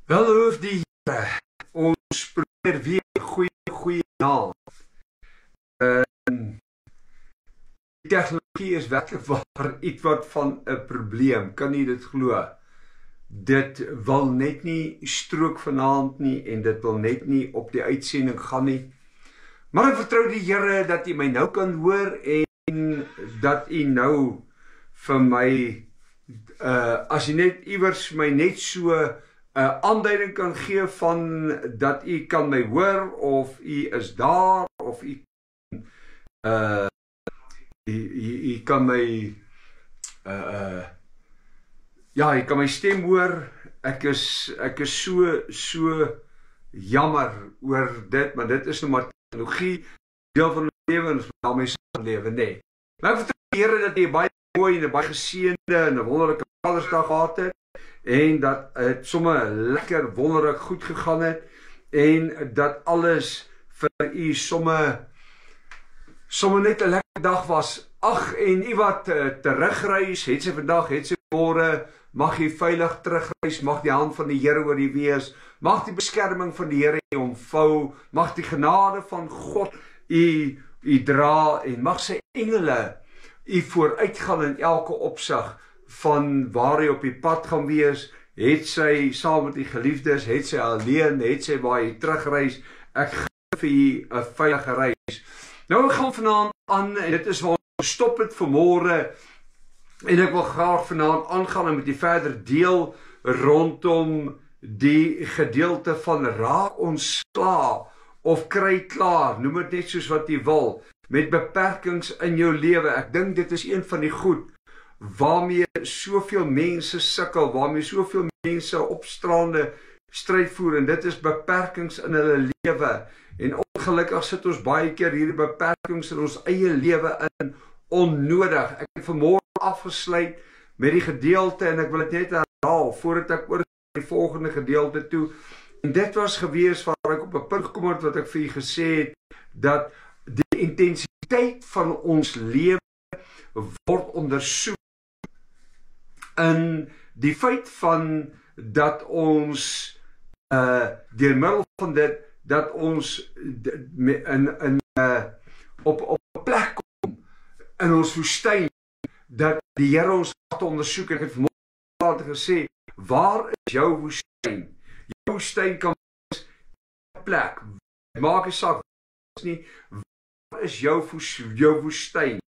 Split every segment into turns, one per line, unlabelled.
Wel hoof die Here, ons probeer weer goeie naam. Die tegnologie is werklik waar iets wat van 'n probleem, kan nie dit glo. Dit wil net nie strook vanaand nie en dit wil net nie op die uitsending gaan nie. Maar ek vertrou die Here dat U my nou kan hoor en dat U nou vir my, as U net iewers my net so 'n aanduiding kan gee van dat U kan my hoor of U is daar of U kan my ja, jy kan my stem hoor. Ek is so jammer oor dit, maar dit is nou maar tegnologie, deel van die lewe en ons moet daarmee saamlewe, nee. Maar ek vertrou die Here dat jy baie mooi en baie geseënde en 'n wonderlike Vadersdag gehad het en dat het sommer lekker wonderlik goed gegaan het en dat alles vir u sommer net 'n lekker dag was. Ag, en u wat terugreis, het sy vandag, het sy môre, mag jy veilig terugreis, mag die hand van die Here oor u wees, mag die beskerming van die Here u omvou, mag die genade van God u dra en mag sy engele u vooruitgaan in elke opsig van waar hy op die pad gaan wees, het sy saam met die geliefdes, het sy alleen, het sy waar hy terugreis. Ek gee vir u 'n veilige reis. Nou, ek gaan vanaand aan, en dit is waar ons gestop het vanmôre, en ek wil graag vanaand aangaan en met die verder deel rondom die gedeelte van raak ontslae of kry klaar, noem dit net soos wat jy wil, met beperkings in jou lewe. Ek dink dit is een van die goed waarmee soveel mense sukkel, waarmee soveel mense opstraande stryd voer, en dit is beperkings in hulle lewe. En ongelukkig sit ons baie keer hierdie beperkings in ons eie lewe in onnodig. Ek het vanmôre afgesluit met die gedeelte en ek wil dit net herhaal voordat ek oor die volgende gedeelte toe. En dit was gewees waar ek op 'n punt gekom het wat ek vir u gesê het, dat die intensiteit van ons lewe word ondersoek in die feit van dat ons deur middel van dit dat ons op 'n plek kom in ons woestyn dat die Here ons te ondersoek. Ek het vanmôre gesê, waar is jou woestyn? Jou woestyn kan wees 'n plek. Maak nie saak nie. Waar is jou woestyn?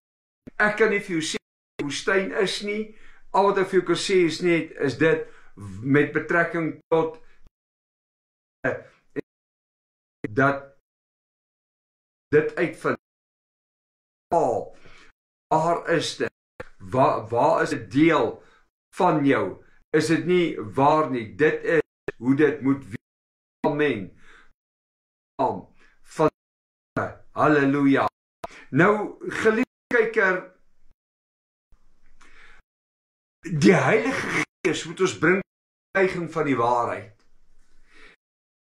Ek kan nie vir jou sê wat jou woestyn is nie. Al wat ek vir jou kan sê is dit met betrekking tot dat dit uitvind. Waar is dit? Waar is dit deel van jou? Is dit nie waar nie? Dit is hoe dit moet wees. Amen. Van halleluja. Nou, geliefde kyker, die Heilige Gees moet ons bring oortuiging van die waarheid.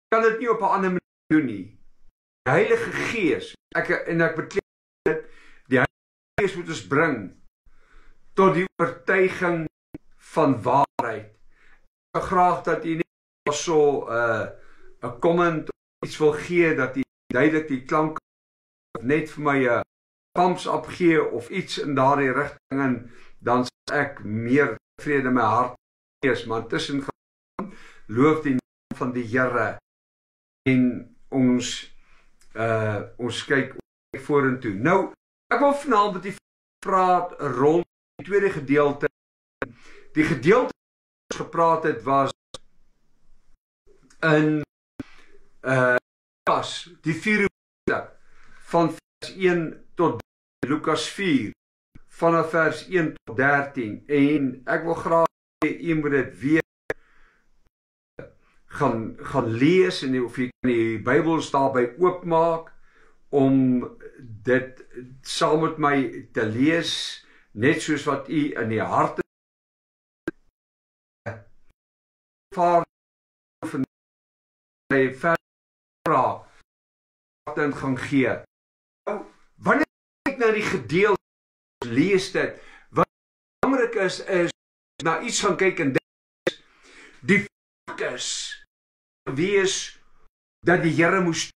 Kan dit nie op 'n ander manier doen nie. Die Heilige Gees, ek bekleed dit, die Heilige Gees moet ons bring tot die oortuiging van waarheid. Ek wil graag dat u net so 'n comment of iets wil gee, dat u duidelik die klank of net vir my 'n thumbs up gee of iets in daardie rigting, en dan sal ek meer vrede in my hart wees. Maar tussen gaan loof die naam van die Here en ons kyk vorentoe. Nou, ek wil vanaand met u praat rond die tweede gedeelte. Die gedeelte wat ons gepraat het was in Lukas, die 4 hoofstuk van vers 1 tot Lukas 4 vanaf vers 1 tot 13, en ek wil graag hê u moet dit weer gaan lees, en of jy kan die Bybel daarby oopmaak om dit saam met my te lees, net soos wat u in die hart van die vraag en gaan gee. Nou, wanneer ek na die gedeelte lees dit, wat belangrik is na iets gaan kyk, en dit is die fokus wees dat die Here moes.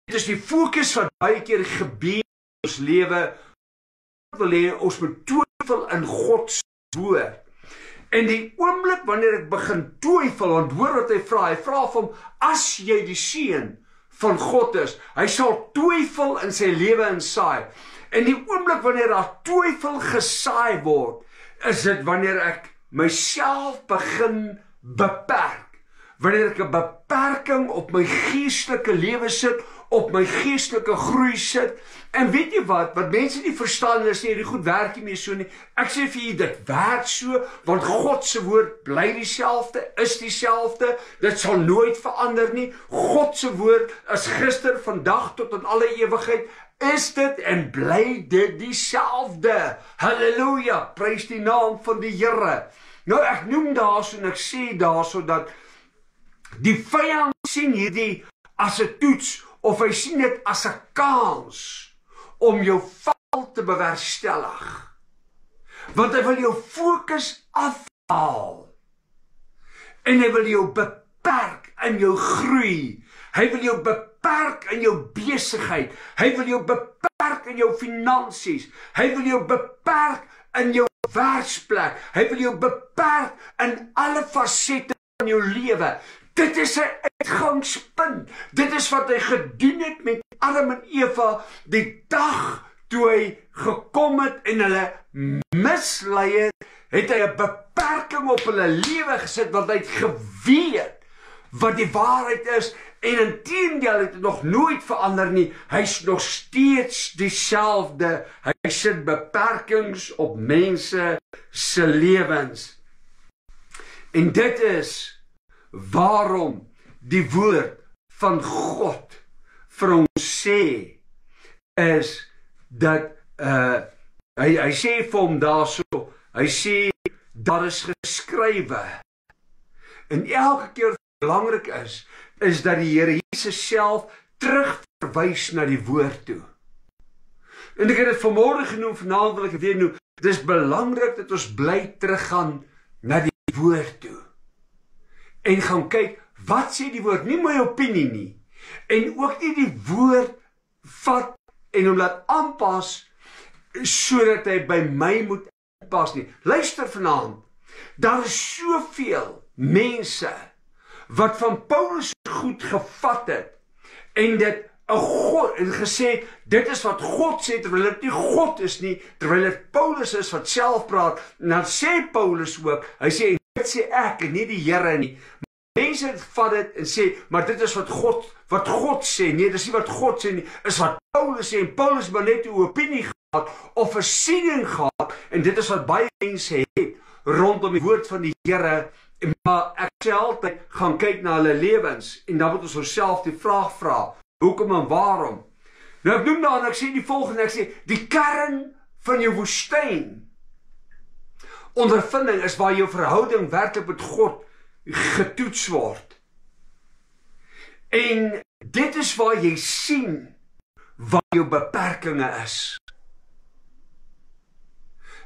Dit is die fokus wat baie keer gebeur in ons lewe. Wil hê ons moet twyfel in God se woord. En die oomblik wanneer ek begin twyfel, want hoor wat hy vra vir hom, as jy die seun van God is, hy sal twyfel in sy lewe insaai. En die oomblik wanneer daar twyfel gesaai word, is dit wanneer ek myself begin beperk. Wanneer ek 'n beperking op my geestelike lewe sit, op my geestelike groei sit. En weet jy wat mense nie verstaan is nie, die goed werk nie meer so nie. Ek sê vir julle, dit werk so, want God se woord bly dieselfde, is dieselfde, dit sal nooit verander nie. God se woord is gister, vandag tot in alle ewigheid, is dit en bly dit dieselfde. Halleluja, prys die naam van die Here. Nou ek noem daarso en ek sê daarso dat die vyand sien hierdie as 'n toets, of hy sien dit as 'n kans om jou val te bewerkstellig. Want hy wil jou fokus afhaal. En hy wil jou beperk in jou groei. Hy wil jou beperk in jou besigheid. Hy wil jou beperk in jou finansies. Hy wil jou beperk in jou werksplek. Hy wil jou beperk in alle fasette van jou lewe. Dit is 'n uitgangspunt. Dit is wat hy gedoen het met Adam en Eva die dag toe hy gekom het en hulle mislei het, het hy 'n beperking op hulle lewe gesit, want hy het geweet wat die waarheid is, en inteendeel het dit nog nooit verander nie. Hy's nog steeds dieselfde. Hy sit beperkings op mense se lewens. En dit is waarom die woord van God vir ons sê, is dat hy sê vir hom daarso, hy sê, daar is geskrywe. En elke keer wat belangrik is dat die Here Jesus self terugverwys na die woord toe. En ek het dit vanmôre genoem, vanaand wil ek weer noem, dit is belangrik dat ons bly teruggaan na die woord toe. En gaan kyk, wat sê die woord? Nie my opinie nie. En ook nie die woord vat en hom laat aanpas, sodat hy by my moet aanpas nie. Luister vanaand, daar is soveel mense, wat van Paulus goed gevat het, en dit God, en gesê, dit is wat God sê, terwyl dit nie God is nie, terwyl dit Paulus is wat self praat, en dan sê Paulus ook, hy sê, dit sê ek, en nie die Here nie. Mense vat dit en sê, maar dit is wat God sê, nee, dit is nie wat God sê nie, is wat Paulus sê, en Paulus maar net 'n opinie gehad, of 'n siening gehad, en dit is wat baie mense het, rondom die woord van die Here, maar ek sê altyd, gaan kyk na hulle lewens, en dan moet ons onsself die vraag vra, hoekom en waarom? Nou ek noem daar, en ek sê die volgende, ek sê, die kern van jou woestyn, ondervinding is waar jou verhouding werklik met God getoets word. En dit is waar jy sien wat jou beperkinge is.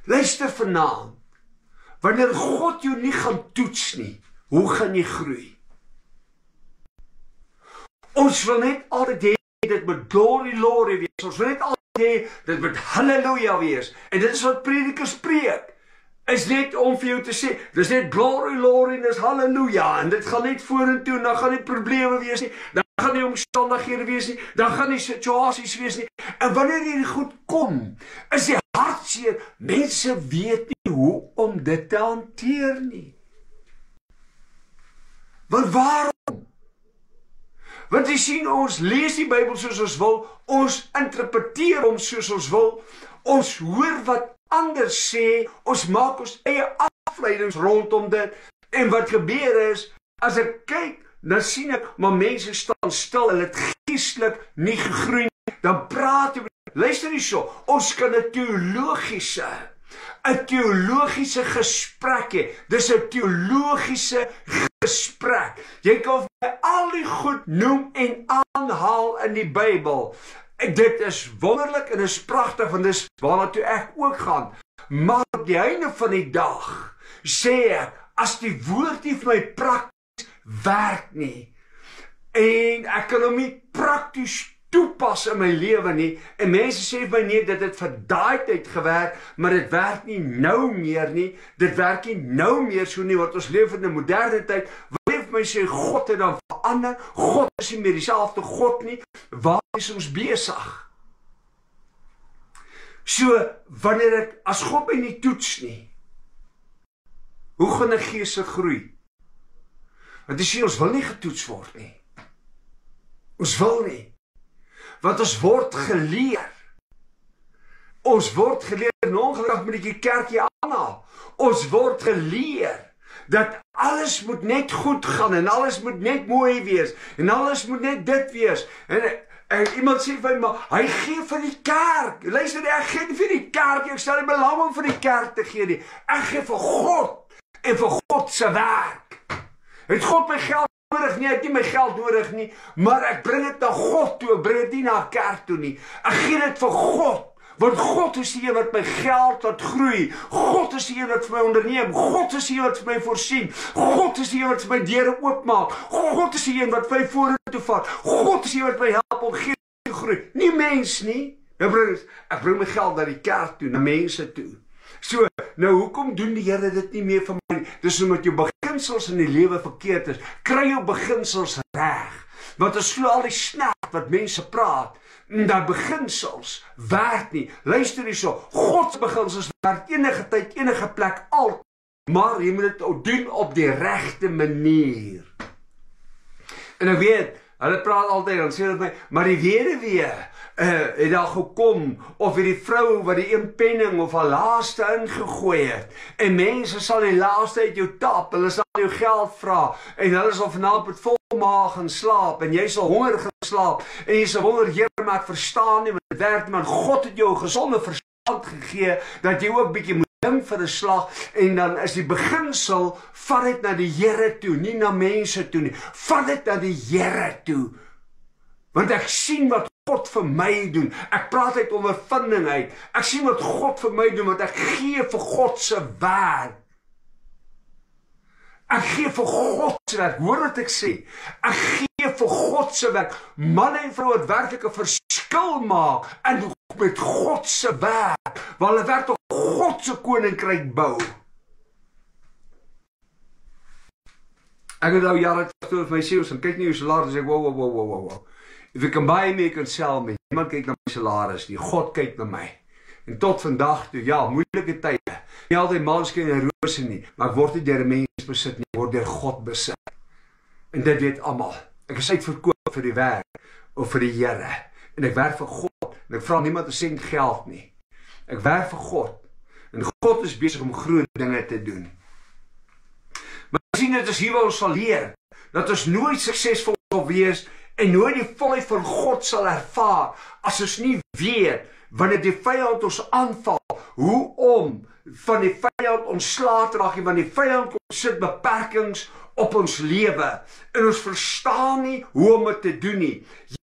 Luister vanaand, wanneer God jou nie gaan toets nie, hoe gaan jy groei? Ons wil net altyd hê, dit moet glory wees, ons wil net altyd hê, dit moet halleluja wees, en dit is wat predikers preek, is net om vir jou te sê, dis net glory, en dis halleluja, en dit gaan net vorentoe, en dan gaan nie probleme wees nie, dan gaan nie omstandighede wees nie, dan gaan nie situasies wees nie, en wanneer hierdie goed kom, is die hartseer, mense weet nie hoe om dit te hanteer nie. Want waarom? Want jy sien, ons lees die Bybel soos ons wil, ons interpreteer hom soos ons wil, ons hoor wat anders sê, ons maak ons eie afleidings rondom dit, en wat gebeur is, as ek kyk, dan sien ek, maar mense staan stil, hulle het geestelik nie gegroei nie, dan praat jy, luister nie so, ons kan 'n teologiese gesprek hê, dis 'n teologiese gesprek, jy kan vir al die goed noem en aanhaal in die Bybel, dit is wonderlik en is pragtig, want dis waarna toe ek ook gaan, maar op die einde van die dag, sê ek, as die woord nie vir my prakties werk nie. En ek kan hom nie prakties toepas in my lewe nie. En mense sê vir my nee, dit het vir daai tyd gewerk, maar dit werk nie nou meer nie. Dit werk nie nou meer so nie, want ons leef in 'n moderne tyd. Wat my sê God het dan verander? God is nie meer dieselfde God nie. Waar is ons besig? So, as God my nie toets nie, hoe gaan 'n geestelike groei? Want jy sê, ons wil nie getoets word nie. Ons wil nie. Want ons word geleer. Ons word geleer, en ongelukkig moet ek die kerkie aanhaal. Ons word geleer dat alles moet net goed gaan, en alles moet net mooi wees, en alles moet net dit wees. En iemand sê vir my, maar hy gee vir die kerk. Luister, ek gee nie vir die kerk, ek stel nie belang om vir die kerk te gee nie. Ek gee vir God, en vir God se werk. Het God my geld nodig nie, ek het nie my geld nodig nie, maar ek bring dit na God toe, ek bring dit nie na kerk toe nie. Ek gee dit vir God, want God is die een wat my geld laat groei. God is die een wat vir my onderneem. God is die een wat vir my voorsien. God is die een wat vir my deure oopmaak. God is die een wat my vorentoe vat. God is die een wat my help om geestelik te groei. Nie mens nie. Ek bring my geld na die kerk toe, na mense toe. So, nou hoekom doen die Here dit nie meer vir my? Dis omdat jou beginsels in die lewe verkeerd is. Kry jou beginsels reg. Want as glo al die snert wat mense praat, dat beginsels werk nie. Luister hierso, God se beginsels werk enige tyd, enige plek, altyd. Maar jy moet dit doen op die regte manier. En ek weet, hulle praat altyd, dan sê hulle my, maar die weduwee het daar gekom, of het die vrou wat die een penning of haar laaste ingegooi het, en mense sal die laaste uit jou tap, hulle sal jou geld vra, en hulle sal vanavond met vol maag gaan slaap, en jy sal honger gaan slaap, en jy sal wonder, Here, maar ek verstaan nie, wat werk nie, want God het jou 'n gesonde verstand gegee, dat jy ook bietjie moet dink vir 'n slag, en dan is die beginsel, vat dit na die Here toe, nie na mense toe nie, vat dit na die Here toe, want ek sien wat God vir my doen, ek praat uit ondervinding uit, ek sien wat God vir my doen, want ek gee vir God se werk, ek gee vir God se werk, hoor wat ek sê, ek gee vir God se werk, man en vrou wat werklik 'n verskil maak, en met God se werk, waar hulle werk tot God se koninkryk bou. Ek het nou jare terug vir my sê, en kyk nie jou salaris, en sê, wow, if you can buy me, you can sell me, niemand kyk na my salaris nie, God kyk na my, en tot vandag toe, ja, moeilike tye, nie altyd maanskyn en rose nie, maar ek word nie deur 'n mens besit nie, ek word deur God besit, en dit weet almal, ek is uitverkoop vir die werk, of vir die Here, en ek werk vir God, en ek vra niemand 'n sent geld nie, ek werk vir God, en God is besig om groot dinge te doen, maar sien, dit is hier waar ons sal leer, dat ons nooit suksesvol sal wees, en nooit die volheid van God sal ervaar, as ons nie weet, wanneer die vyand ons aanval, hoe om van die vyand ontslae te raak, want die vyand kom sit beperkings op ons lewe, en ons verstaan nie hoe om dit te doen nie.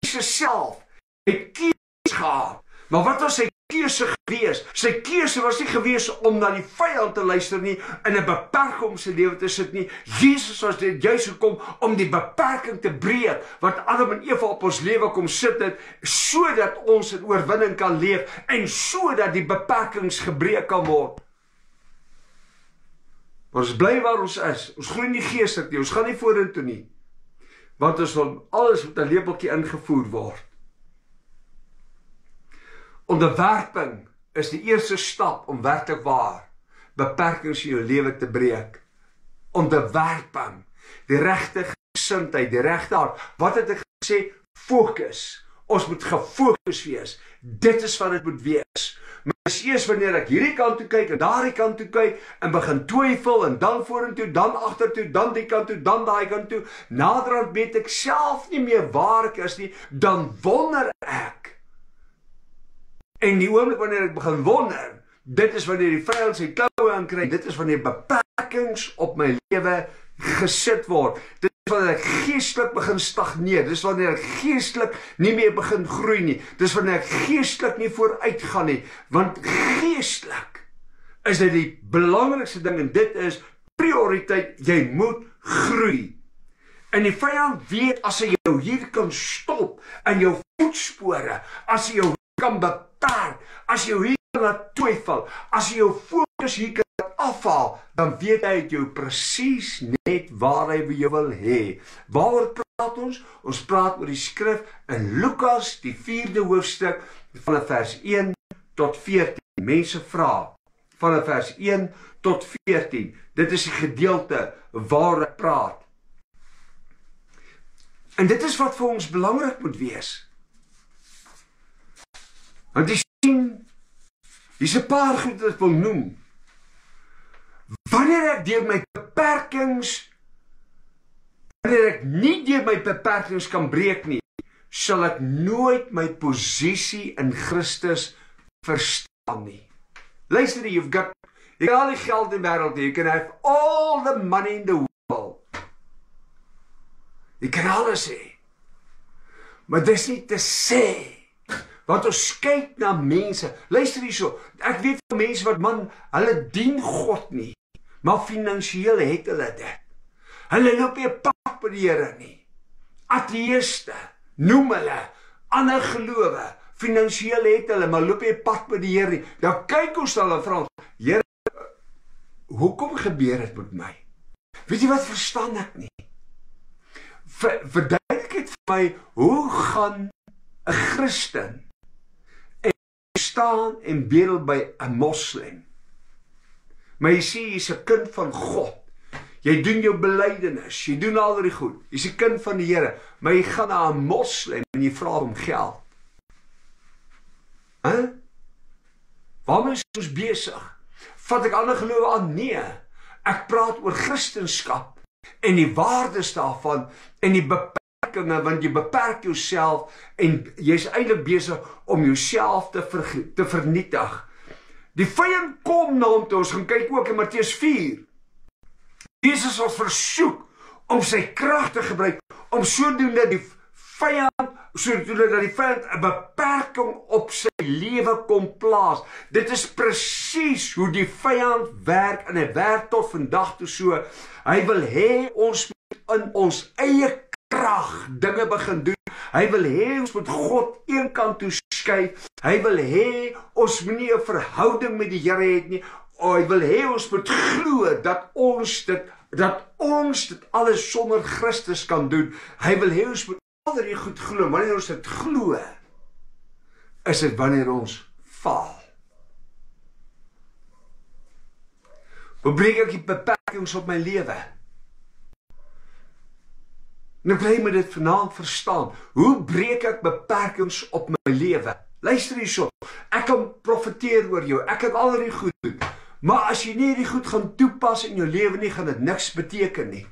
Jesus self het keuse gehad, maar wat was sy keuse gewees? Sy keuse was nie gewees om na die vyand te luister nie, en 'n beperking om sy lewe te sit nie. Jesus was juist gekom om die beperking te breek, wat Adam en Eva op ons lewe kom sit het, sodat ons in oorwinning kan leef, en sodat die beperkings gebreek kan word. Maar ons bly waar ons is, ons groei nie geestelik nie, ons gaan nie vorentoe nie, want ons wil alles met 'n lepeltjie ingevoer word. Onderwerping is die eerste stap om werklik waar beperkings in jou lewe te breek. Onderwerping, die regte gesindheid, die regte hart. Wat het ek gesê? Fokus. Ons moet gefokus wees. Dit is wat dit moet wees. Maar dis eers wanneer ek hierdie kant toe kyk en daardie kant toe kyk en begin twyfel en dan vorentoe, dan agtertoe, dan die kant toe, dan daai kant toe, naderhand weet ek self nie meer waar ek is nie, dan wonder ek. En die oomblik wanneer ek begin wonder, dit is wanneer die vyand sy kloue aankry, dit is wanneer beperkings op my lewe gesit word. Dit is wanneer ek geestelik begin stagneer, dit is wanneer ek geestelik nie meer begin groei nie, dit is wanneer ek geestelik nie vooruit gaan nie, want geestelik is dit die belangrikste ding, en dit is prioriteit, jy moet groei. En die vyand weet, as hy jou hier kan stop, in jou voetspore, as hy jou kan beperk, as hy jou hier kan laat twyfel, as hy jou fokus hier kan afhaal, dan weet hy jou presies net waar hy by jou wil hê. Waaroor praat ons? Ons praat oor die skrif in Lukas, die 4de hoofstuk, van vers 1 tot 14. Mense vra, van vers 1 tot 14. Dit is die gedeelte waar ek praat. En dit is wat vir ons belangrik moet wees. Want jy sien, hier's 'n paar goed wat ek wil noem. Wanneer ek deur my beperkings, wanneer ek nie deur my beperkings kan breek nie, sal ek nooit my posisie in Christus verstaan nie. Luister, jy kan al die geld in die wêreld hê, you can have all the money in the world. Jy kan alles hê. Maar dis nie te sê, want ons kyk na mense, luister hierso, ek weet van mense wat hulle dien God nie, maar finansiëel het hulle dit. Hulle loop nie 'n pad by die Here nie. Ateïste, noem hulle, ander gelowe, finansiëel het hulle, maar loop nie 'n pad by die Here nie. Dan kyk ons na hulle en vra ons, Here, hoekom gebeur dit met my? Weet jy wat verstaan ek nie? Verduidelik het vir my, hoe gaan 'n Christen staan en bedel by 'n moslim? Maar jy sê, jy's 'n kind van God. Jy doen jou belydenis, jy doen al die goed. Jy's 'n kind van die Here, maar jy gaan na 'n moslim en jy vra hom geld. Waarmee is ons besig? Vat ek ander gelowe aan? Nee. Ek praat oor Christendom en die waardes daarvan en die beperkinge, want jy beperk jouself en jy's eintlik besig om jouself te vernietig. Die vyand kom na hom toe, ons gaan kyk ook in Matteus 4. Jesus ons versoek om sy krag te gebruik, om sodoende dat die vyand 'n beperking op sy lewe kom plaas. Dit is presies hoe die vyand werk, en hy werk tot vandag toe so. Hy wil hê ons moet in ons eie krag dinge begin doen. Hy wil hê ons moet God een kant toe skuif. Hy wil hê ons moet nie 'n verhouding met die Here hê nie. Hy wil hê ons moet glo dat ons dit alles sonder Christus kan doen. Hy wil hê ons moet al die goed glo. Wanneer ons dit glo, is dit wanneer ons faal. Hoe breek ek die beperkings op my lewe? En ek wil hê moet dit vanaand verstaan. Hoe breek ek beperkings op my lewe? Luister hierso. Ek kan profeteer oor jou. Ek kan al die goed doen. Maar as jy nie die goed gaan toepas in jou lewe nie, gaan dit niks beteken nie.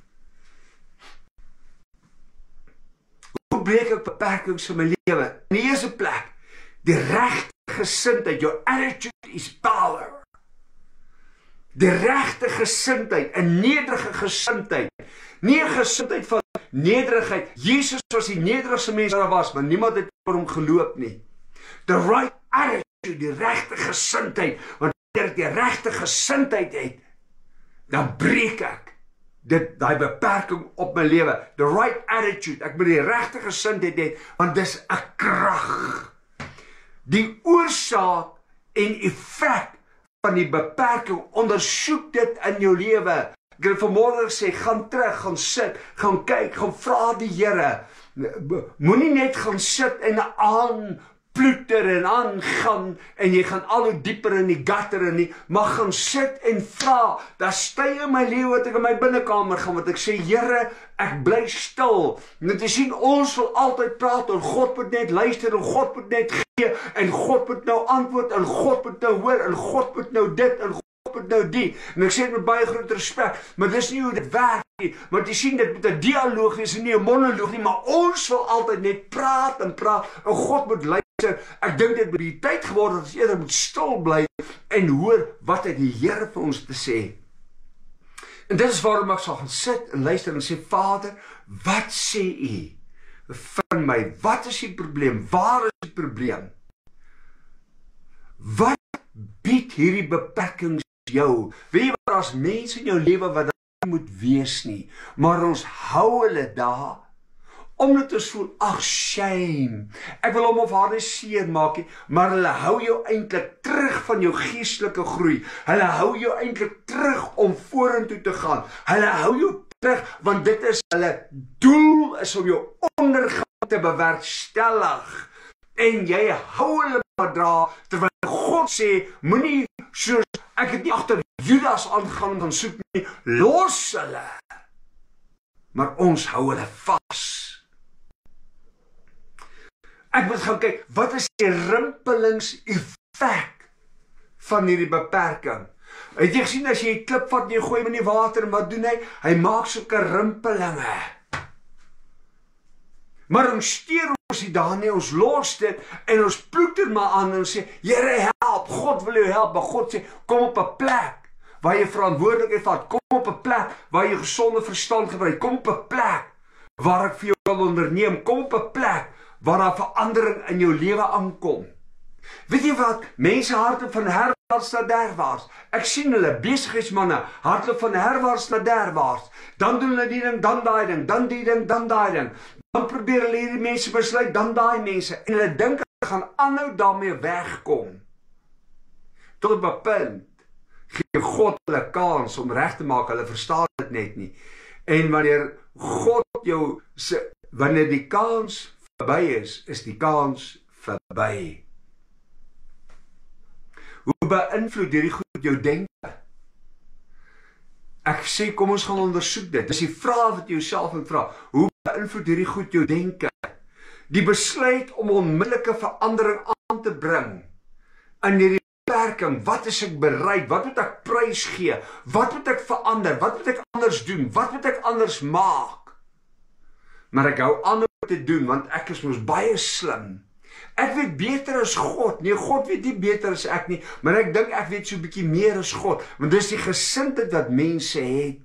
Hoe breek ek beperkings in my lewe? In die eerste plek, die regte gesindheid. Your attitude is power. Die regte gesindheid, 'n nederige gesindheid. Nie 'n gesindheid van nederigheid. Jesus was die nederigste mens wat daar was, maar niemand het vir hom geloop nie. The right attitude, die regte gesindheid. Want as ek die regte gesindheid het, dan breek ek daai beperking op my lewe. The right attitude, ek moet die regte gesindheid hê, want dis 'n krag. Die oorsaak en effek van die beperking, ondersoek dit in jou lewe. Ek wil vanmôre sê, gaan terug, gaan sit, gaan kyk, gaan vra die Here. Moenie net gaan sit en aanploeter en aangaan en jy gaan al hoe dieper in die gutter in nie, maar gaan sit en vra. Daar stye in my lewe wat ek in my binnekamer gaan, wat ek sê, Here, ek bly stil. En te sien, ons wil altyd praat, en God moet net luister, en God moet net gee, en God moet nou antwoord, en God moet nou hoor, en God moet nou dit, en God moet nou die. En ek sê dit met baie groot respek, maar dis nie hoe dit werk nie. Want jy sien, dit moet 'n dialoog is en nie 'n monoloog nie, maar ons wil altyd net praat, en God moet luister. Ek dink dit moet die tyd geword dat ons eerder moet stil bly en hoor wat het die Here vir ons te sê. En dit is waarom ek sal gaan sit en luister en sê, Vader, wat sê U van my? Wat is die probleem? Waar is die probleem? Wat bied hierdie beperkings jou? Weet jy wat, as mense in jou lewe wat moet wees nie, maar ons hou hulle daar, omdat ons voel, ag shame, ek wil hom of haar nie seer maak nie, maar hulle hou jou eintlik terug van jou geestelike groei, hulle hou jou eintlik terug om vorentoe te gaan, hulle hou jou terug, want dit is hulle doel, is om jou ondergang te bewerkstellig, en jy hou hulle maar dra, terwyl God sê, moenie soos, ek het nie agter Judas aangegaan gaan soek nie, los hulle, maar ons hou hulle vas. Ek moet gaan kyk, wat is die rimpelingseffek van hierdie beperking? Het jy gesien, as jy 'n klip vat en jy gooi hom in die water, wat doen hy? Hy maak sulke rimpelinge. Maar ons steur ons nie daar nie, ons los dit, en ons ploet dit maar aan, en sê, Here help, God wil jou help, maar God sê, kom op 'n plek, waar jy verantwoordelikheid vat, kom op 'n plek, waar jy gesonde verstand gebruik, kom op 'n plek, waar ek vir jou wil onderneem, kom op 'n plek, waar daar verandering in jou lewe aankom. Weet jy wat? Mense hardloop van herwaarts na derwaarts. Ek sien hulle, besigheidsmanne, hardloop van herwaarts na derwaarts. Dan doen hulle die ding, dan daai ding, dan die ding, dan daai ding. Dan probeer hulle hierdie mense besluit, dan daai mense. En hulle dink hulle gaan aanhou daarmee wegkom. Tot op 'n punt gee God hulle kans om reg te maak, hulle verstaan dit net nie. En wanneer God jou, wanneer die kans verby is die kans verby. Hoe beïnvloed hierdie goed jou denke? Ek sê, kom ons gaan ondersoek dit. Dis die vraag wat jy jouself moet vra. Hoe beïnvloed hierdie goed jou denke? Die besluit om onmiddellike verandering aan te bring in hierdie beperking. Wat is ek bereid? Wat moet ek prys gee? Wat moet ek verander? Wat moet ek anders doen? Wat moet ek anders maak? Maar ek hou aan om te doen, want ek is mos baie slim. Ek weet beter as God. Nee, God weet nie beter as ek nie, maar ek dink ek weet so 'n bietjie meer as God, want dis die gesindheid wat mense het,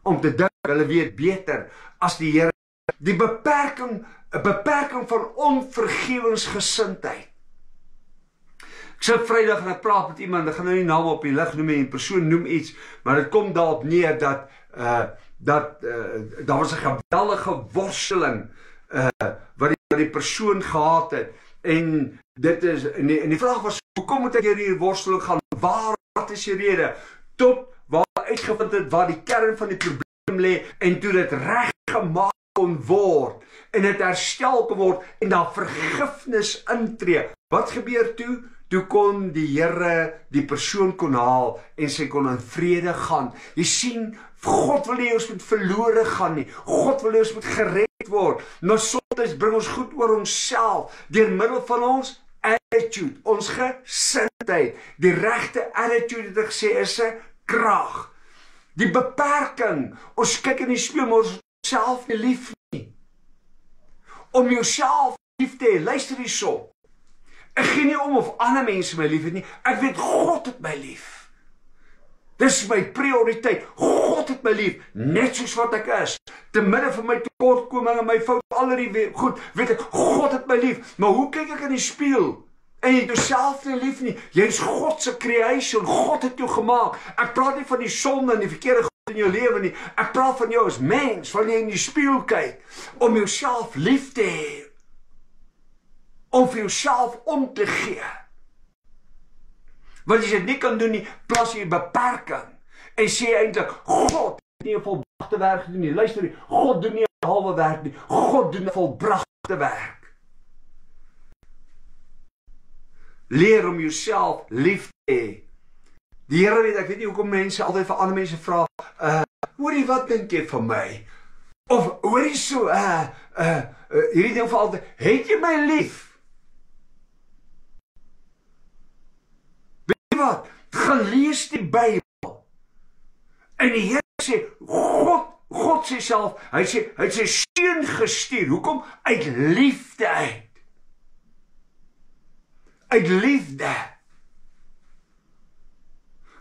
om te dink hulle weet beter as die Here. Die beperking, 'n beperking van onvergewensgesindheid. Ek sit Vrydag en ek praat met iemand, ek gaan nou nie naam op die lig noem nie, 'n persoon noem iets, maar dit kom daarop neer dat daar was 'n geweldige worsteling wat die persoon gehad het, en dit is, en die vraag was, hoekom moet ek hierdie worsteling gaan, wat is die rede, tot waar uitgevind het, waar die kern van die probleem lê, en toe dit reggemaak kon word, en dit herstel kon word, en daar vergifnis intree. Wat gebeur toe? Toe kon die Here die persoon kon haal, en sy kon in vrede gaan. Jy sien, God wil nie ons moet verlore gaan nie, God wil nie ons moet gered word, maar soms bring ons goed oor onsself, deur middel van ons attitude, ons gesindheid. Die regte attitude het ek gesê is 'n krag. Die beperking, ons kyk in die spieël, maar ons self nie lief nie. Om jouself lief te hê, luister hierso. Ek gee nie om of ander mense my lief het nie, ek weet God het my lief. Dis my prioriteit. God het my lief, net soos wat ek is. Te midde van my tekortkominge en my fout, al die goed, weet ek, God het my lief. Maar hoe kyk ek in die spieël? En jy het jouself nie lief nie. Jy is God se creation, God het jou gemaak. Ek praat nie van die sonde en die verkeerde goed in jou lewe nie. Ek praat van jou as mens, wanneer jy in die spieël kyk, om jouself lief te hê. Om vir jouself om te gee. Want as jy dit nie kan doen nie, plaas jy beperking. En sê eintlik, God het nie 'n volbrachte werk gedoen nie. Luister nie, God doen nie 'n halwe werk nie. God doen 'n volbrachte werk. Leer om jouself lief te hê. Die Here weet, ek weet nie hoekom mense altyd vir ander mense vra, hoorie, wat dink jy van my? Of hoorie so, hierdie ding vir altyd, het jy my lief? Wat? Gaan lees die Bybel. En die Here sê, God sê self, hy het sy seun gestuur. Hoekom? Uit liefde uit. Uit liefde.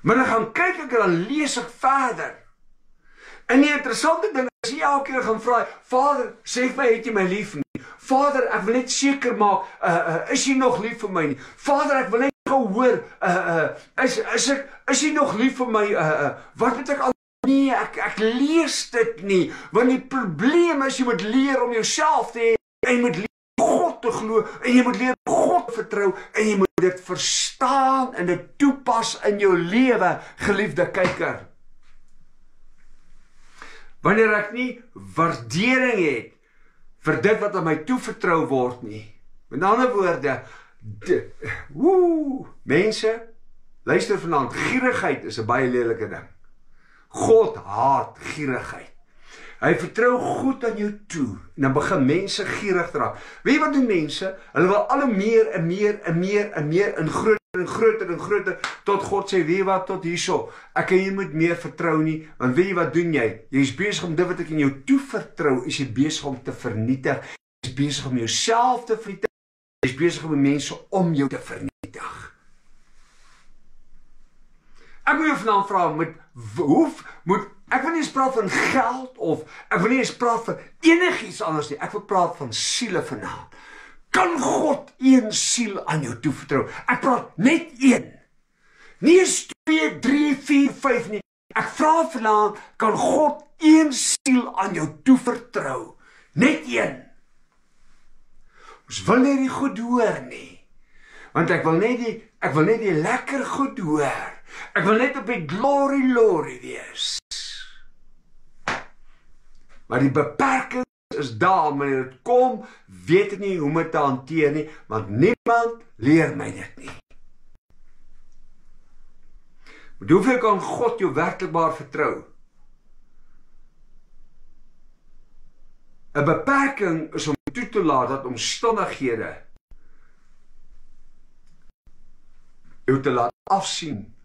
Maar dan gaan kyk ek en dan lees ek verder. En die interessante ding is, jy elke keer gaan vra, Vader, sê vir my, het jy my lief nie? Vader, ek wil net seker maak, is jy nog lief vir my nie? Vader, ek wil net hoor, is jy nog lief vir my, wat moet ek nee, ek lees dit nie, want die probleem is, jy moet leer om jouself te hê, en jy moet leer God te glo, en jy moet leer God te vertrou, en jy moet dit verstaan, en dit toepas in jou lewe, geliefde kyker. Wanneer ek nie waardering het, vir dit wat aan my toevertrou word nie, met ander woorde, mense, luister vanaand, gierigheid is 'n baie lelike ding. God haat gierigheid. Hy vertrou goed aan jou toe, en dan begin mense gierig raak. Weet jy wat doen mense? Hulle wil al meer en meer en meer en meer en groter en groter en groter, tot God sê, weet jy wat, tot hierso, ek kan jy moet meer vertrou nie, want weet jy wat doen jy? Jy is besig om dit wat ek in jou toe vertrou, is jy besig om te vernietig, jy is besig om jouself te vernietig, jy is besig om mense om jou te vernietig. Ek wil jou vanaand vra, ek wil nie eens praat van geld, of ek wil nie eens praat van enigiets anders nie, ek wil praat van siele vanaand. Kan God een siel aan jou toevertrou? Ek praat net een. Nie eens 2, 3, 4, 5 nie. Ek vra vanaand, kan God een siel aan jou toevertrou? Net een. Ons wil nie die goed hoor nie. Want ek wil net die lekker goed hoor. Ek wil net op die glory wees. Maar die beperking is daar, wanneer dit kom, weet ek nie hoe my te hanteer nie, want niemand leer my dit nie. Maar hoeveel kan God jou werklikbaar vertrou? 'n beperking is om toe te laat dat omstandighede jou te laat afsien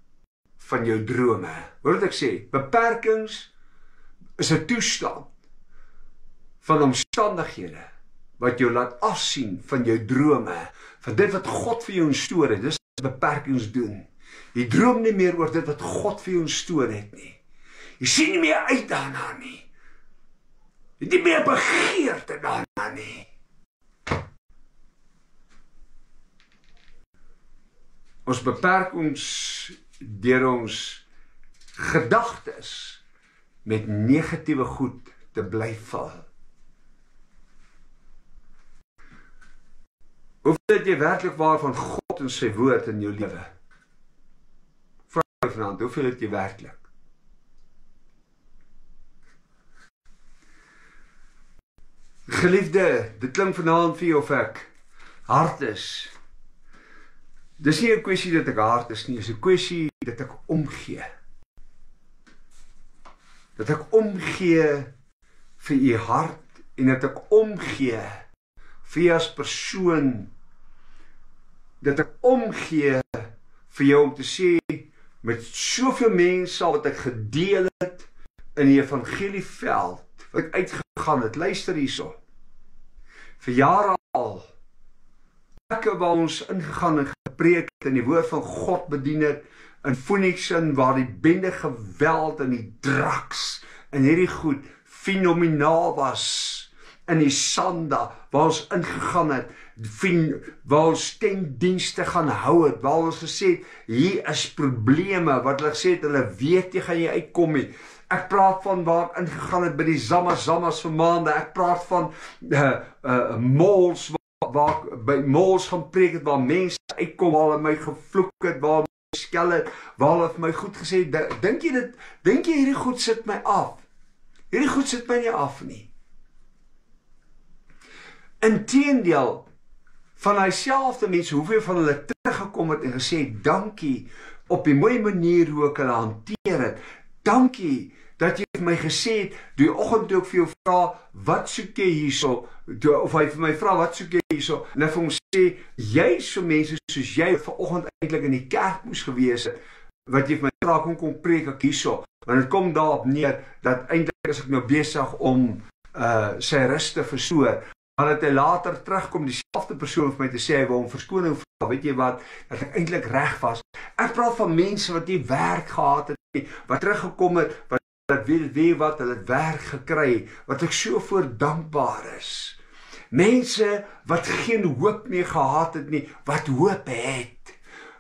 van jou drome. Hoor wat ek sê, beperkings is 'n toestand van omstandighede wat jou laat afsien van jou drome, van dit wat God vir jou instoor het. Dis wat beperkings doen. Jy droom nie meer oor dit wat God vir jou instoor het nie. Jy sien nie meer uit daarna nie. Jy het nie meer begeerte daarna nie. Ons beperk ons deur ons gedagtes met negatiewe goed te bly val. Hoeveel het jy werklik waar van God en sy woord in jou lewe? Vra jou vanaand, hoeveel het jy werklik? Geliefde, dit klink vanaand vir jou of ek hard is. Dis nie 'n kwessie dat ek hard is nie, dis 'n kwessie dat ek omgee. Dat ek omgee vir u hart en dat ek omgee vir jou as persoon. Dat ek omgee vir jou om te sê, met soveel mense wat ek gedeel het in die evangelieveld, wat ek uitgegaan het, luister hierso, vir jare al, plekke waar ons ingegaan en gepreek het, en die woord van God bedien het, in Phoenix, waar die bende geweld en die draks, en hierdie goed, fenomenaal was, in die Sanda, waar ons ingegaan het, waar ons tentdienste gaan hou het, waar ons gesê het, hier is probleme, wat hulle gesê het, hulle weet jy gaan jy uitkom nie. Ek praat van waar ek ingegaan het by die Zammas vir maande, ek praat van malls, waar ek by malls gaan preek het, waar mense uitkom, waar hulle my gevloek het, waar hulle my skel het, waar hulle vir my goed gesê het, dink jy hierdie goed sit my af? Hierdie goed sit my nie af nie. Inteendeel, van hy selfde mense, hoeveel van hulle teruggekom het en gesê, dankie, op die mooie manier hoe ek hulle hanteer het, dankie, dat jy vir my gesê het, die oggend toe ek vir jou vra, wat soek jy hierso, of hy vir my vra, wat soek jy hierso, en hy vir hom sê, jy so mense soos jy, vanoggend eintlik in die kerk moes gewees het, wat jy vir my vra, kom preek ek hierso, want het kom daarop neer, dat eintlik is ek nou besig om sy rus te verstoor, maar dat hy later terugkom, dieselfde persoon vir my te sê, hy wil hom verskoning vra, weet jy wat, dat ek eintlik reg was. Ek praat van mense wat nie werk gehad het, wat teruggekom het, wat weet wat, hulle het werk gekry, wat ek so voor dankbaar is. Mense wat geen hoop meer gehad het nie, wat hoop het,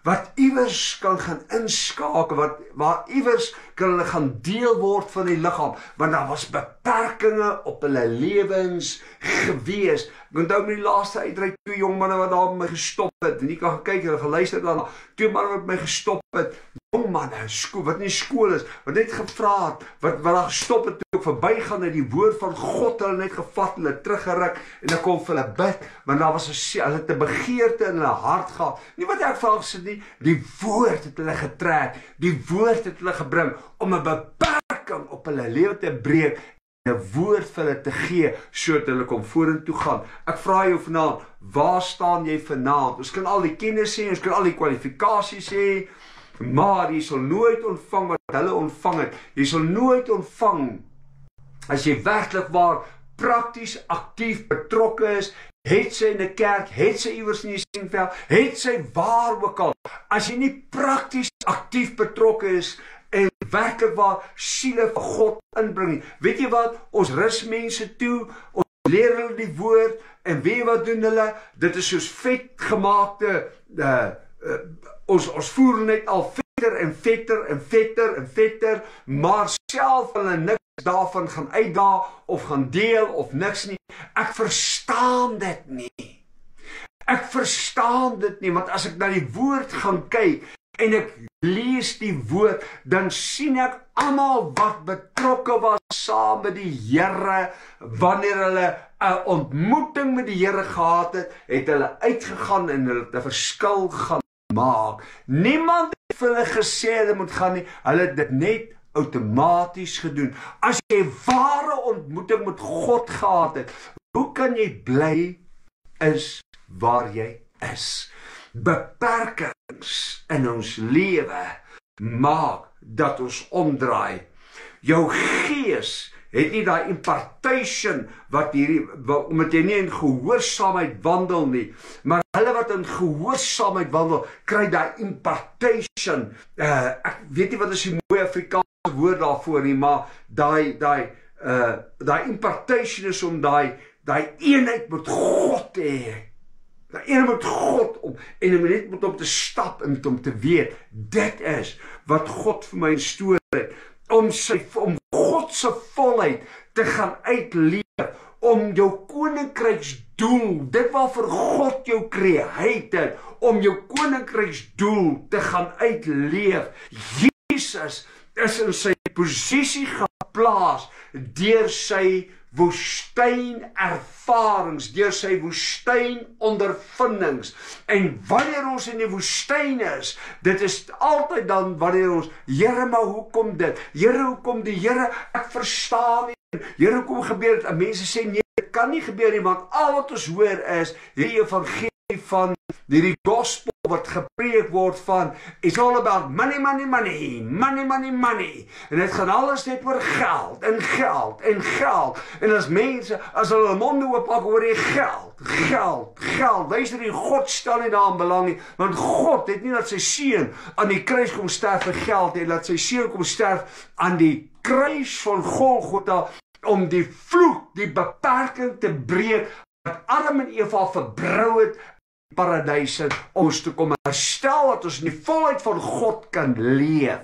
wat iewers kan gaan inskakel, waar iewers kan hulle gaan deel word van die liggaam, want daar was beperkings op hulle lewens gewees. Ek onthou met die laaste uitreik, 2 jong manne wat daar met my gestop het, en ek kan gekyk en geluister daarna, 2 manne wat my gestop het, jong manne, wat nie skool is, wat net gevra het, wat daar gestop het, toe ek verbygaan het, die woord van God, hulle net gevat, hulle teruggeruk, en ek kom vir hulle bid, want daar was hulle het 'n begeerte in hulle hart gehad, nie wat ek vraag sit nie, die woord het hulle getrek, die woord het hulle gebring, om 'n beperking op hulle lewe te breek, 'n woord vir hulle te gee, sodat hulle kom vorentoe gaan. Ek vra jou vanaand, waar staan jy vanaand? Ons kan al die kennis hê, ons kan al die kwalifikasies hê, maar jy sal nooit ontvang wat hulle ontvang het. Jy sal nooit ontvang, as jy werklik waar prakties aktief betrokke is, het sy in 'n kerk, het sy iewers in die sendveld, het sy waar ook al, as jy nie prakties aktief betrokke is, en werklik waar siele vir God inbring nie. Weet jy wat, ons rus mense toe, ons leer hulle die woord, en weet jy wat doen hulle? Dit is soos vetgemaakte, ons voer net al vetter en vetter en vetter en vetter, maar self hulle niks daarvan gaan uitdaag, of gaan deel, of niks nie. Ek verstaan dit nie. Ek verstaan dit nie, want as ek na die woord gaan kyk, en ek lees die woord, dan sien ek almal wat betrokke was saam met die Here, wanneer hulle 'n ontmoeting met die Here gehad het, het hulle uitgegaan en hulle 'n verskil gaan maak. Niemand het vir hulle gesê hulle moet gaan nie, hulle het dit net outomaties gedoen. As jy 'n ware ontmoeting met God gehad het, hoe kan jy bly is waar jy is? Beperkings in ons lewe maak dat ons omdraai. Jou gees het nie daai impartation omdat jy nie in gehoorsaamheid wandel nie, maar hulle wat in gehoorsaamheid wandel, kry daai impartation. Ek weet nie wat is die mooi Afrikaanse woord daarvoor nie, maar daai impartation is om daai eenheid met God te hê. Daai eenheid met God en net met om te stap en om te weet, dit is wat God vir my instoor het, om God se volheid te gaan uitleef, om jou koninkryksdoel, dit waarvoor God jou create het, om jou koninkryksdoel te gaan uitleef. Jesus is in sy posisie geplaas deur sy woestynervarings, deur sy woestynondervindings. En wanneer ons in die woestyn is, dit is altyd dan wanneer ons, Here, maar hoekom dit? Here, hoekom die Here? Ek verstaan nie. Here, hoekom gebeur dit? En mense sê nee, dit kan nie gebeur nie, want al wat ons hoor is hierdie evangelie van hierdie gospel wat gepreek word van, it's all about money, money, money, money, money, money. En dit gaan alles net oor geld en geld en geld. En as mense, as hulle monde oopmaak oor die geld, geld, geld, luister die God stel nie daarin belang nie, want God het nie dat sy seun aan die kruis kom sterf vir geld, hy laat sy seun kom sterf aan die kruis van Golgotha, om die vloek, die beperking te breek, wat Adam en Eva verbrou het, paradys het, ons te kom herstel, dat ons in die volheid van God kan leef.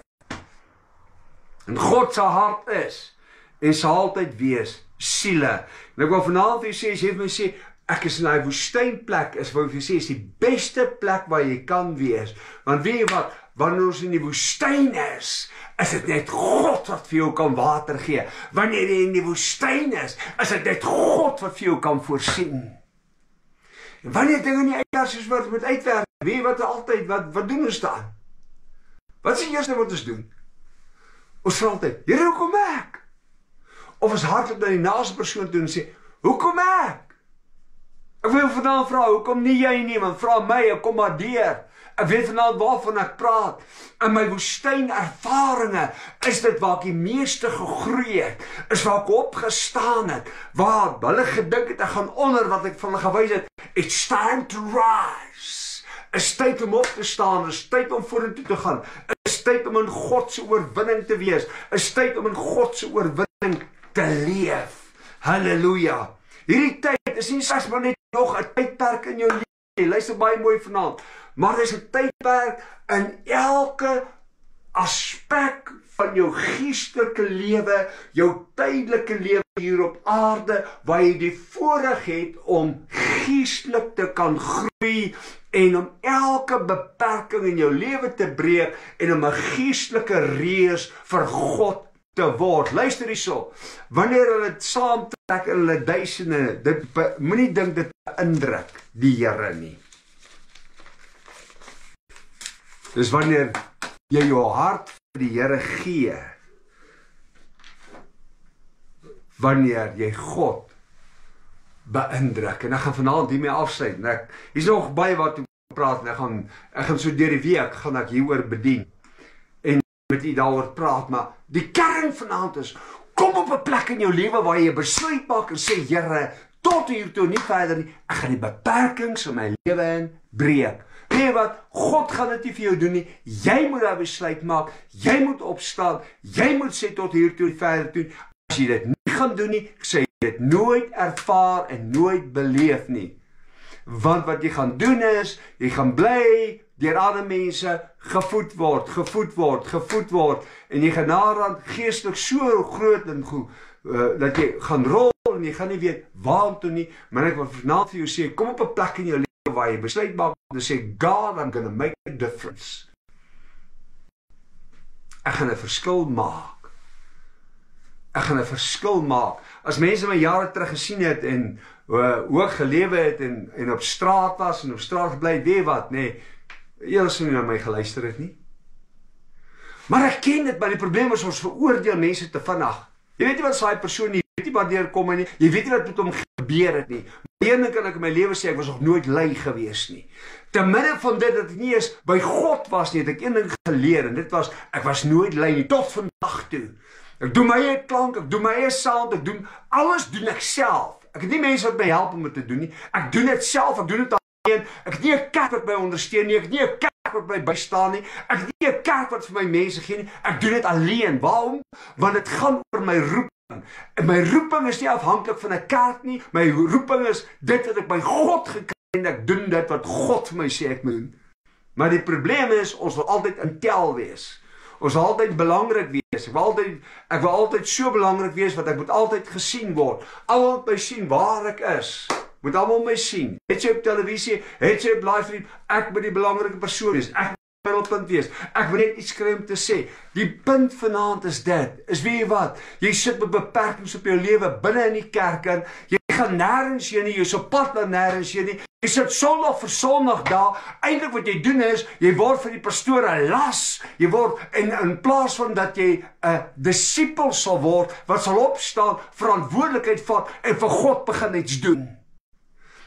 En God se hart is, en sal altyd wees, siele. En ek wil vanaand vir jy sê, as jy vir my sê, ek is in die woestynplek, is wat jy sê, is die beste plek waar jy kan wees. Want weet jy wat, wanneer ons in die woestyn is dit net God wat vir jou kan water gee. Wanneer jy in die woestyn is dit net God wat vir jou kan voorsien. En wanneer dinge nie uitwerk soos wat moet uitwerk, weet jy wat altyd, wat doen ons dan? Wat is die eerste wat ons doen? Ons vra altyd, Here, hoekom ek? Of ons hardloop na die naaste persoon toe en sê, hoekom ek? Ek wil vandaan vra, hoekom nie jy nie, want vra my, ek kom maar deur. Ek weet vanaand waarvan ek praat. In my woestynervarings is dit waar ek die meeste gegroei het, is waar ek opgestaan het, waar hulle gedink het ek gaan onder, wat ek van hulle gewys het, it's time to rise. Is tyd om op te staan, is tyd om vorentoe te gaan, is tyd om in God se oorwinning te wees, is tyd om in God se oorwinning te leef. Halleluja. Hierdie tyd is nie slegs maar net nog 'n tydperk in jou lewe. Luister baie mooi vanaand. maar daar is 'n tydperk in elke aspek van jou geestelike lewe, jou tydelike lewe hier op aarde, waar jy die voorreg het om geestelik te kan groei en om elke beperking in jou lewe te breek en om 'n geestelike reus vir God te word. Luister hierso, wanneer hulle saamtrek in hulle duisende, dit moenie dink dit beïndruk die Here nie. Dis wanneer jy jou hart vir die Here gee, wanneer jy God beïndruk. En ek gaan vanaand hiermee afsluit. Hier's nog baie wat ek praat en ek gaan so deur die week gaan ek hieroor bedien en met u daaroor praat, maar die kern vanaand is, kom op 'n plek in jou lewe waar jy besluit maak en sê, Here, tot hier toe, nie verder nie, ek gaan die beperkings in my lewe in breek. Weet jy wat, God gaan dit nie vir jou doen nie, jy moet daar besluit maak, jy moet opstaan, jy moet sê tot hier toe, nie verder toe. As jy dit nie gaan doen nie, ek sê dit nooit ervaar en nooit beleef nie. Want wat jy gaan doen is, jy gaan bly deur ander mense gevoed word, en jy gaan naderhand geestelik so groot en goed, dat jy gaan rol en jy gaan nie weet waartoe nie, maar ek wil vanaand vir jou sê, kom op 'n plek in jou lewe waar jy besluit maak om te sê, God, I'm gonna make a difference. Ek gaan 'n verskil maak. Ek gaan 'n verskil maak. As mense my jare terug gesien het en hoe ek gelewe het en op straat was en op straat gebly, weet wat, nee, eers nie na my geluister het nie. Maar ek ken dit, maar die probleem is ons veroordeel mense te vinnig. Jy weet nie wat daai persoon nie, jy weet nie wat deur kom nie, jy weet nie wat met hom gebeur het nie. Maar een ding kan ek in my lewe sê, ek was nog nooit lui gewees nie. Te midde van dit dat ek nie eens by God was nie, het ek een ding geleer en dit was, ek was nooit lui nie, tot vandag toe. Ek doen my eie klank, ek doen my eie sound, alles doen ek self. Ek het nie mense wat my help om dit te doen nie. Ek doen dit self, ek doen dit alleen. Ek het nie 'n kerk wat my ondersteun nie, ek het nie 'n kerk wat my bystaan nie. Ek het nie 'n kerk wat vir my mense gee nie. Ek doen dit alleen. Waarom? Want dit gaan oor my roeping. En my roeping is nie afhanklik van 'n kerk nie. My roeping is dit wat ek by God gekry het en ek doen dit wat God vir my sê ek moet doen. Maar die probleem is, ons wil altyd intel wees. Ons wil altyd belangrik wees. Ek wil altyd so belangrik wees, want ek moet altyd gesien word. Almal moet my sien waar ek is. Moet almal my sien. Het jy op televisie, het jy op livestream, ek moet die belangrike persoon wees. Ek moet die middelpunt wees. Ek moet net iets kry om te sê. Die punt vanaand is dit, weet jy wat? Jy sit met beperkings op jou lewe binne in die kerk in. Jy gaan nêrens heen nie, jy's op pad na nêrens heen nie. Jy sit Sondag vir Sondag daar. Eintlik wat jy doen is, jy word vir die pastoor 'n las. Jy word in plaas van dat jy 'n disipel sal word wat sal opstaan, verantwoordelikheid vat en vir God begin iets doen.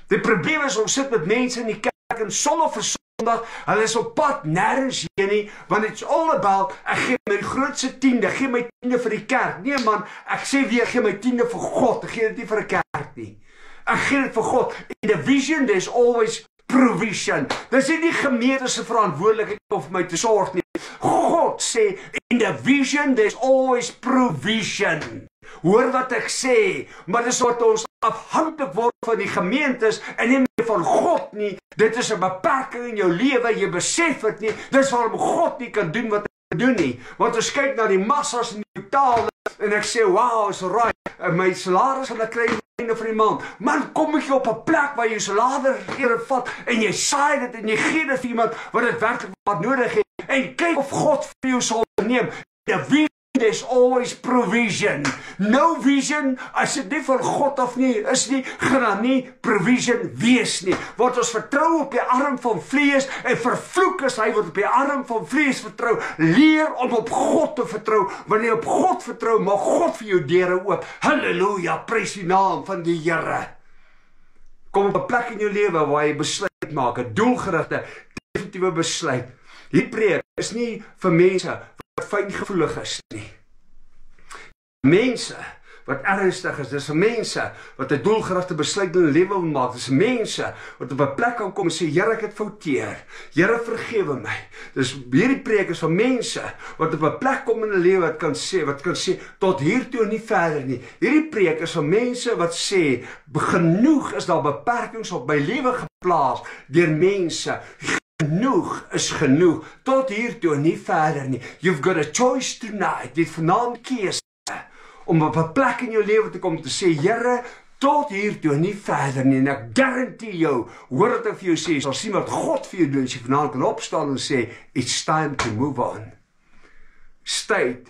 Die probleem is, ons sit met mense in die kerk en Sondag vir Sondag, hulle is op pad nêrens heen nie, want it's all about, ek gee my grootste tiende, ek gee my tiende vir die kerk. Nee man, ek sê weer, ek gee my tiende vir God, ek gee dit nie vir 'n kerk nie. Ek gee dit vir God. In the vision, there's always provision. Dis nie die gemeente se verantwoordelikheid om vir my te sorg nie. God sê, in the vision, there's always provision. Hoor wat ek sê, maar dis wat ons afhanklik word van die gemeentes en nie meer van God nie. Dit is 'n beperking in jou lewe, jy besef dit nie. Dis waarom God nie kan doen wat hy doen nie. Want ons kyk na die massas in die taal en ek sê, wow, is right. My salaris gaan ek kry aan die einde van die maand. Man, kom ek op 'n plek waar jy salaris vat en jy saai dit en jy gee dit vir iemand wat dit werklik wat nodig het. En kyk of God vir jou sal neem. There's always provision. No vision, as dit nie van God af nie, is nie, gaan daar nie provision wees nie. Want ons vertrou op die arm van vlees en vervloek is hy wat op die arm van vlees vertrou. Leer om op God te vertrou. Wanneer jy op God vertrou, maak God vir jou deure oop. Halleluja, prys die naam van die Here. Kom op 'n plek in jou lewe waar jy besluit maak, 'n doelgerigte, definitiewe besluit. Die preek is nie vir mense wat fyngevoelig is nie. Mense wat ernstig is, dis mense wat 'n doelgerigte besluit in hulle lewe wil maak, dis mense wat op 'n plek kan kom en sê, Here, ek het fouteer, Here, vergewe my. Dis hierdie preek is van mense wat op 'n plek kom in hulle lewe wat kan sê, tot hier toe en nie verder nie. Hierdie preek is van mense wat sê, genoeg is daar beperkings op my lewe geplaas deur mense. genoeg is genoeg. Tot hier toe, nie verder nie. You've got a choice tonight. Dit vanaand keuse om op 'n plek in jou lewe te kom te sê, Here, tot hier toe, nie verder nie. En ek guarantee jou, hoor wat ek vir jou sê, sal sien wat God vir jou doen, as jy vanaand kan opstaan en sê, it's time to move on. It's tyd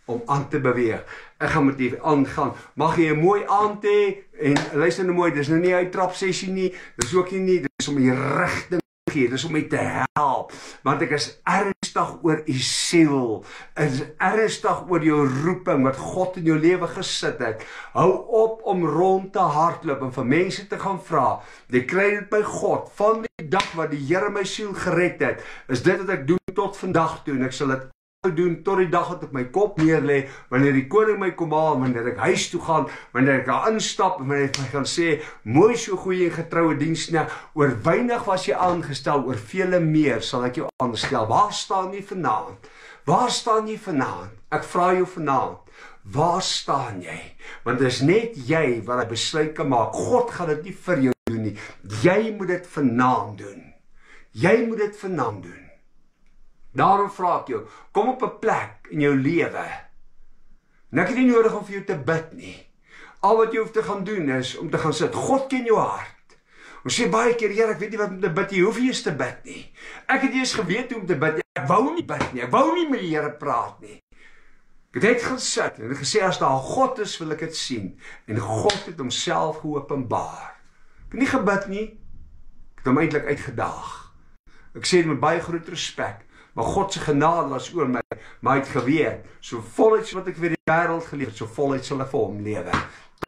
om aan te beweeg. Ek gaan met u aangaan. Mag jy 'n mooi aand hê, en luister nou mooi, dis nou nie 'n uittrap sessie nie, dis ook nie, dis om die rigting te gee, dis om my te help, want ek is ernstig oor u siel, ek is ernstig oor jou roeping, wat God in jou lewe gesit het. Hou op om rond te hardloop, en vir mense te gaan vra, jy kry dit by God, van die dag wat die Here my siel gered het, is dit wat ek doen tot vandag toe, en ek sal dit doen tot die dag wat ek my kop neerlê, wanneer die koning my kom haal, wanneer ek huis toe gaan, wanneer ek daar instap, en wanneer ek my gaan sê, mooi so goeie en getroue diensknegt, oor weinig was jy aangestel, oor vele meer sal ek jou aanstel. Waar staan jy vanaand? Waar staan jy vanaand? Ek vra jou vanaand, waar staan jy? Want dit is net jy wat 'n besluit kan maak. God gaan dit nie vir jou doen nie. Jy moet dit vanaand doen. Jy moet dit vanaand doen. Daarom vra ek jou, kom op 'n plek in jou lewe. En ek het nie nodig om vir jou te bid nie. Al wat jy hoef te gaan doen is om te gaan sit. God ken jou hart. Ons sê baie keer, Here, ek weet nie wat om te bid nie. Jy hoef nie eens te bid nie. Ek het nie eens geweet hoe om te bid nie. Ek wou nie bid nie. Ek wou nie met die Here praat nie. Ek het net gaan sit en gesê, as daar God is, wil ek dit sien. En God het homself geopenbaar. Ek het nie gebid nie. Ek het hom eintlik uitgedaag. Ek sê dit met baie groot respek. Maar God se genade was oor my, maar hy het geweet, so voluit wat ek vir die wêreld geleef het, so voluit sal ek vir hom lewe.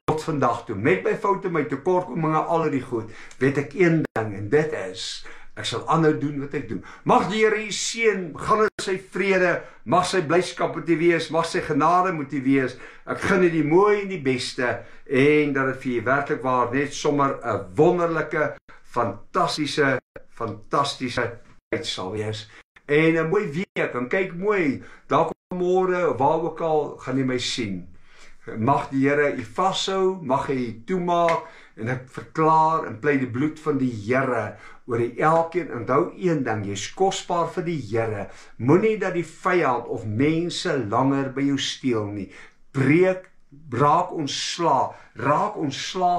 Tot vandag toe, met my foute, my tekortkominge, al die goed, weet ek een ding, en dit is, ek sal aanhou doen wat ek doen. Mag die Here u seën, gaan in sy vrede, mag sy blyskap met u wees, mag sy genade met u wees. Ek gun u die mooi en die beste, en dat dit vir u werklik waar net sommer 'n wonderlike, fantastiese tyd sal wees. En 'n mooi week, en kyk mooi, daar kom môre, waar ook al, gaan jy my sien. Mag die Here u vashou, mag hy u toemaak, en ek verklaar en pleit die bloed van die Here oor die elkeen. Onthou een ding, jy is kosbaar vir die Here. Moenie dat die vyand of mense langer by jou steel nie. Raak ontslae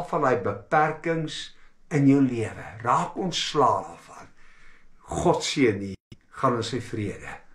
van die beperkings in jou lewe. Raak ontslae daarvan. God seën u. Gaan in sy vrede.